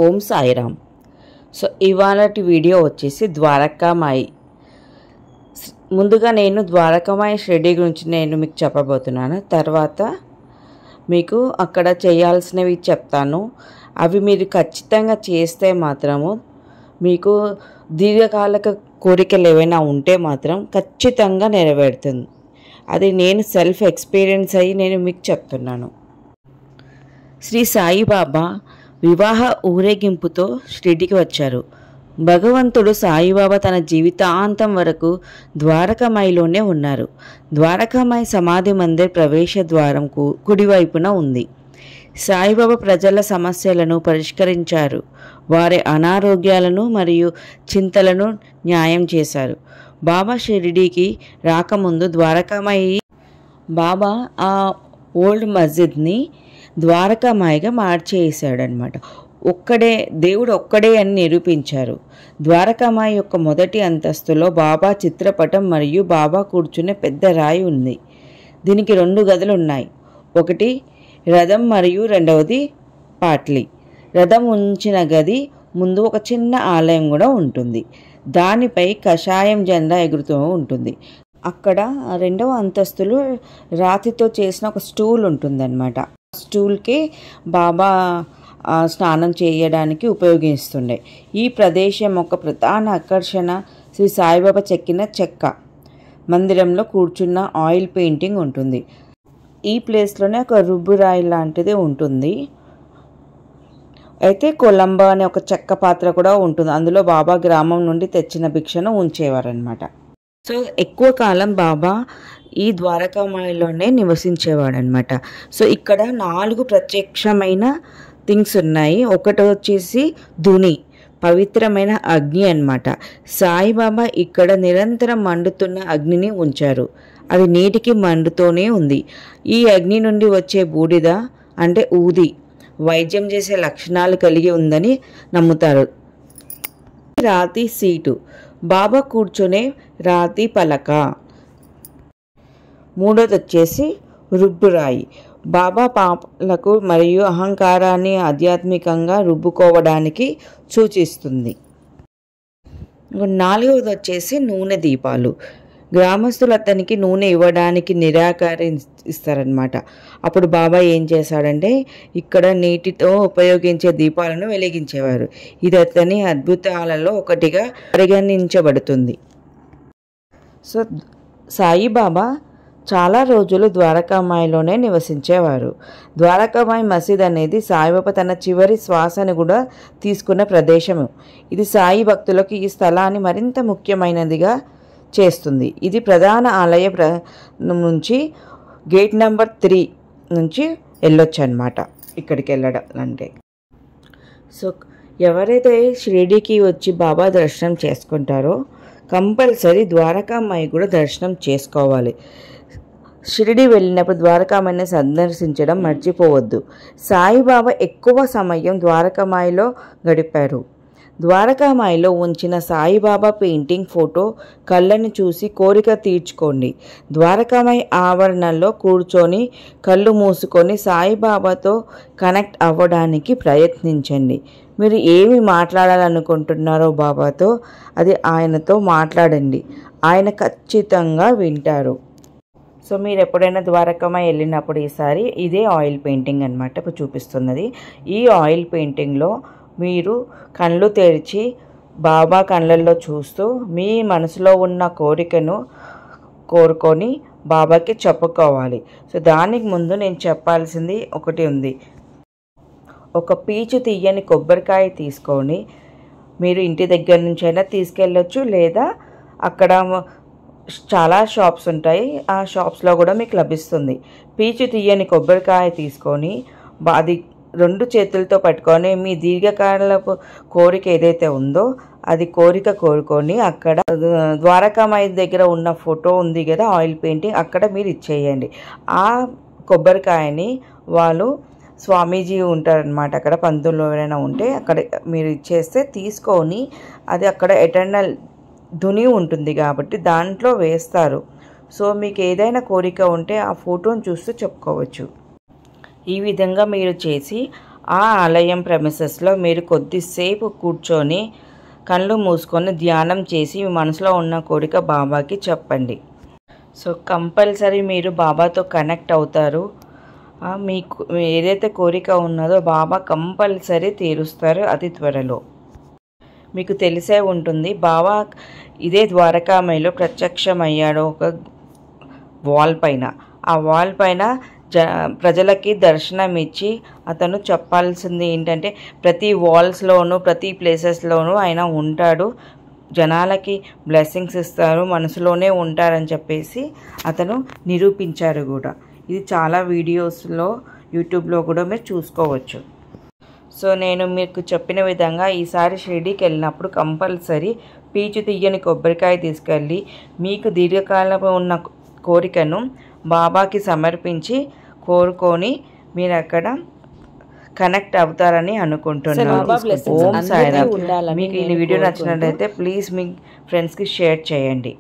ఓం Sairam. So ఇవాళటి video వచ్చేసి ద్వారకామాయి. ముందుగా నేను ద్వారకామాయి షిరిడి గురించి నేను మీకు చెప్పబోతున్నాను. తర్వాత మీకు అక్కడ చేయాల్సినవి చెప్తాను. అవి మీరు ఖచ్చితంగా చేస్తే మాత్రము మీకు దీర్ఘకాలిక కోరికలు ఏవైనా ఉంటే మాత్రం ఖచ్చితంగా నెరవేరుతుంది. అది నేను సెల్ఫ్ ఎక్స్పీరియన్స్ అయ్యి నేను మీకు చెప్తున్నాను. శ్రీ సాయిబాబా వివాహ ఊరేగింపుతో షిరిడికి వచ్చారు. భగవంతుడు సాయిబాబా తన జీవితాంతం వరకు ద్వారకామాయిలోనే ఉన్నారు. ద్వారకామాయి సమాధి మందిర్ ప్రవేశ ద్వారం కుడివైపున ఉంది. సాయిబాబా ప్రజల సమస్యలను పరిష్కరించారు. వారి అనారోగ్యాలను మరియు చింతలను న్యాయం చేశారు. బాబా షిరిడీకి రాకముందు ద్వారకామాయి బాబా ఆ ఓల్డ్ మస్జిద్ని ద్వారకామాయిగా మార్చేసాడనమాట. దేవుడు ఒక్కడే అని నిరూపించారు. ద్వారకామాయి యొక్క మొదటి అంతస్తులో బాబా చిత్రపటం మరియు బాబా కూర్చునే పెద్ద రాయి ఉంది. దీనికి 2 గదులు ఉన్నాయి. ఒకటి రథం మరియు రెండవది పాట్లి. రథం ఉంచిన గది ముందు ఒక చిన్న ఆలయం కూడా ఉంటుంది. దానిపై కషాయం జెండా ఎగురుతూ ఉంటుంది. అక్కడ 2వ అంతస్తులో రాతితో చేసిన ఒక స్టూల్ ఉంటుందన్నమాట. స్టూల్కి బాబా స్నానం చేయడానికి ఉపయోగిస్తుండే. ఈ ప్రదేశం ఒక ప్రధాన ఆకర్షణ శ్రీ సాయిబాబా చెక్కిన చెక్క. మందిరంలో కూర్చున్న ఆయిల్ పెయింటింగ్ ఉంటుంది. ఈ ప్లేస్లోనే ఒక రుబ్బురాయి లాంటిది ఉంటుంది. అయితే కొలంబా అనే ఒక చెక్క పాత్ర కూడా ఉంటుంది. అందులో బాబా గ్రామం నుండి తెచ్చిన భిక్షను ఉంచేవారనమాట. సో ఎక్కువ కాలం బాబా ఈ ద్వారకామాయిలోనే నివసించేవాడనమాట. సో ఇక్కడ 4 ప్రత్యక్షమైన థింగ్స్ ఉన్నాయి. ఒకటి వచ్చేసి ధుని, పవిత్రమైన అగ్ని అన్నమాట. సాయిబాబా ఇక్కడ నిరంతరం మండుతున్న అగ్నిని ఉంచారు. అది నీటికి మండుతూనే ఉంది. ఈ అగ్ని నుండి వచ్చే బూడిద అంటే ఊది వైద్యం చేసే లక్షణాలు కలిగి ఉందని నమ్ముతారు. రాతి సీటు, బాబా కూర్చునే రాతి పలక. మూడోది వచ్చేసి రుబ్బురాయి, బాబా పాపలకు మరియు అహంకారాన్ని ఆధ్యాత్మికంగా రుబ్బుకోవడానికి సూచిస్తుంది. 4వది వచ్చేసి నూనె దీపాలు. గ్రామస్తులు అతనికి నూనె ఇవ్వడానికి నిరాకరిస్తారనమాట. అప్పుడు బాబా ఏం చేశాడంటే ఇక్కడ నీటితో ఉపయోగించే దీపాలను వెలిగించేవారు. ఇది అతని అద్భుతాలలో ఒకటిగా పరిగణించబడుతుంది. సో సాయిబాబా చాలా రోజులు ద్వారకామాయిలోనే నివసించేవారు. ద్వారకామాయి మసీద్ అనేది సాయిబాబా తన చివరి శ్వాసను కూడా తీసుకున్న ప్రదేశము. ఇది సాయి భక్తులకు ఈ స్థలాన్ని మరింత ముఖ్యమైనదిగా చేస్తుంది. ఇది ప్రధాన ఆలయ నుంచి గేట్ నెంబర్ 3 నుంచి వెళ్ళొచ్చు అనమాట. ఇక్కడికి వెళ్ళడం అంటే సో ఎవరైతే షిరిడీకి వచ్చి బాబా దర్శనం చేసుకుంటారో కంపల్సరీ ద్వారకామాయి కూడా దర్శనం చేసుకోవాలి. షిరిడి వెళ్ళినప్పుడు ద్వారకామాయిని సందర్శించడం మర్చిపోవద్దు. సాయిబాబా ఎక్కువ సమయం ద్వారకామాయిలో గడిపారు. ద్వారకామాయిలో ఉంచిన సాయిబాబా పెయింటింగ్ ఫోటో కళ్ళని చూసి కోరిక తీర్చుకోండి. ద్వారకామాయి ఆవరణలో కూర్చొని కళ్ళు మూసుకొని సాయిబాబాతో కనెక్ట్ అవ్వడానికి ప్రయత్నించండి. మీరు ఏమి మాట్లాడాలనుకుంటున్నారో బాబాతో అది ఆయనతో మాట్లాడండి. ఆయన ఖచ్చితంగా వింటారు. సో మీరు ఎప్పుడైనా ద్వారకామాయి వెళ్ళినప్పుడు ఈసారి ఇదే ఆయిల్ పెయింటింగ్ అనమాట ఇప్పుడు చూపిస్తున్నది. ఈ ఆయిల్ పెయింటింగ్లో మీరు కళ్ళు తెరిచి బాబా కళ్ళల్లో చూస్తూ మీ మనసులో ఉన్న కోరికను కోరుకొని బాబాకి చెప్పుకోవాలి. సో దానికి ముందు నేను చెప్పాల్సింది ఒకటి ఉంది. ఒక పీచు తీయని కొబ్బరికాయ తీసుకొని మీరు ఇంటి దగ్గర నుంచి అయినా తీసుకెళ్ళొచ్చు, లేదా అక్కడ చాలా షాప్స్ ఉంటాయి, ఆ షాప్స్లో కూడా మీకు లభిస్తుంది. పీచు తీయని కొబ్బరికాయ తీసుకొని అది 2 చేతులతో పట్టుకొని మీ దీర్ఘకాలపు కోరిక ఏదైతే ఉందో అది కోరిక కోరుకొని అక్కడ ద్వారకామాయి దగ్గర ఉన్న ఫోటో ఉంది కదా ఆయిల్ పెయింటింగ్, అక్కడ మీరు ఇచ్చేయండి. ఆ కొబ్బరికాయని వాళ్ళు స్వామీజీ ఉంటారనమాట, అక్కడ పంతులు ఎవరైనా ఉంటే అక్కడ మీరు ఇచ్చేస్తే తీసుకొని అది అక్కడ ఎటర్నల్ ధుని ఉంటుంది కాబట్టి దాంట్లో వేస్తారు. సో మీకు ఏదైనా కోరిక ఉంటే ఆ ఫోటోని చూస్తూ చెప్పుకోవచ్చు. ఈ విధంగా మీరు చేసి ఆ ఆలయం ప్రెమిసెస్లో మీరు కొద్దిసేపు కూర్చొని కళ్ళు మూసుకొని ధ్యానం చేసి మీ మనసులో ఉన్న కోరిక బాబాకి చెప్పండి. సో కంపల్సరీ మీరు బాబాతో కనెక్ట్ అవుతారు. మీకు ఏదైతే కోరిక ఉన్నదో బాబా కంపల్సరీ తీరుస్తారు అతి త్వరలో. మీకు తెలిసే ఉంటుంది, బాబా ఇదే ద్వారకామయిలో ప్రత్యక్షమయ్యాడు ఒక వాల్ పైన. ఆ వాల్ పైన ప్రజలకి దర్శనం ఇచ్చి అతను చెప్పాల్సింది ఏంటంటే, ప్రతి వాల్స్లోనూ ప్రతి ప్లేసెస్లోనూ ఆయన ఉంటాడు, జనాలకి బ్లెస్సింగ్స్ ఇస్తారు, మనసులోనే ఉంటారని చెప్పేసి అతను నిరూపించారు కూడా. ఇది చాలా వీడియోస్లో యూట్యూబ్లో కూడా మీరు చూసుకోవచ్చు. సో నేను మీకు చెప్పిన విధంగా ఈసారి షిరిడీకి వెళ్ళినప్పుడు కంపల్సరీ పీచు తీయని కొబ్బరికాయ తీసుకెళ్ళి మీకు దీర్ఘకాలంలో ఉన్న కోరికను బాబాకి సమర్పించి కోరుకొని మీరు అక్కడ కనెక్ట్ అవుతారని అనుకుంటున్నాను. ఓం సాయిరామ్. మీకు ఈ వీడియో నచ్చినట్లయితే ప్లీజ్ మీ ఫ్రెండ్స్కి షేర్ చేయండి.